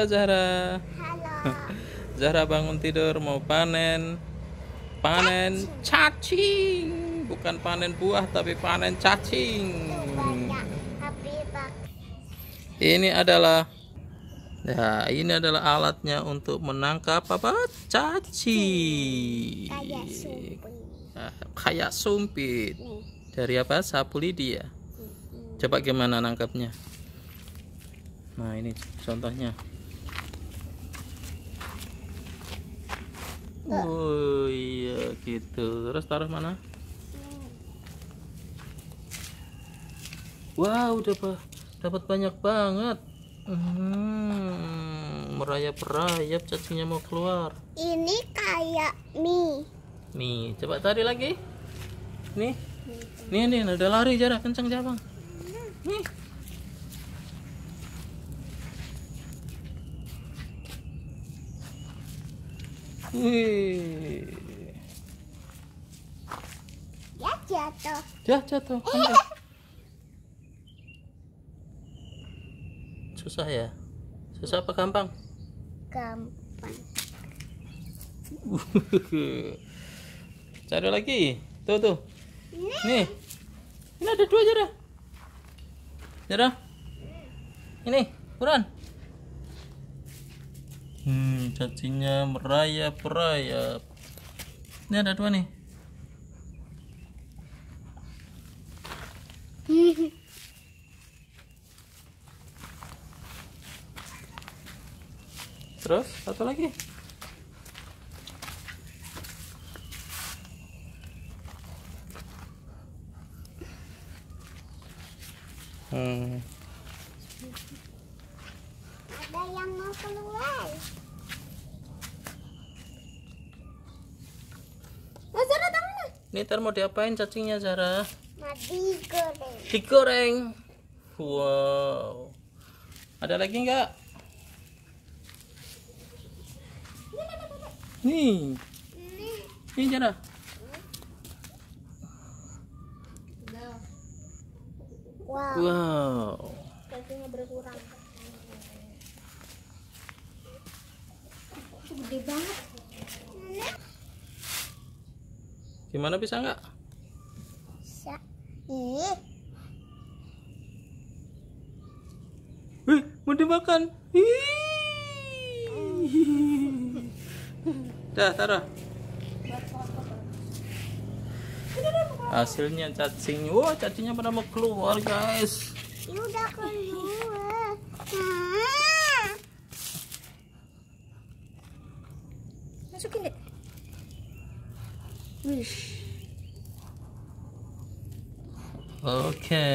Halo Zahra. Halo. Zahra bangun tidur mau panen cacing. Bukan panen buah tapi panen cacing. Banyak Habibak. Ini adalah alatnya untuk menangkap apa? Cacing. Kayak sumpit. Kayak sumpit. Nih. Dari apa? Sapu lidi ya. Coba gimana nangkapnya? Nah, ini contohnya. Oh iya gitu. Terus taruh mana? Wow, dapat banyak banget. Merayap-rayap cacingnya mau keluar. Ini kayak mie. Nih, coba tarik lagi. Nih. Nih, udah lari jarak kencang Jabang. Nih. Wih. Ya jatuh. Jatuh. Susah ya? Susah apa gampang? Gampang. Cari lagi. Tuh. Nih. Ini ada 2 Zara. Zara. Ini, buruan. Cacingnya merayap-rayap. Ini ada 2 nih. Terus satu lagi. Ada yang mau keluar. Zara tangan. Ini ntar mau diapain cacingnya Zara? Mau digoreng. Digoreng. Wow. Ada lagi nggak? Nih Zara. Wow. Cacingnya berkurang. Gede banget. Gimana, bisa nggak? Bisa. Ih. Wih, mau dimakan. Dah, taruh. Hasilnya cacing. Wah, cacingnya pada mau keluar, guys. Ini udah keluar. Masukin deh. Oke.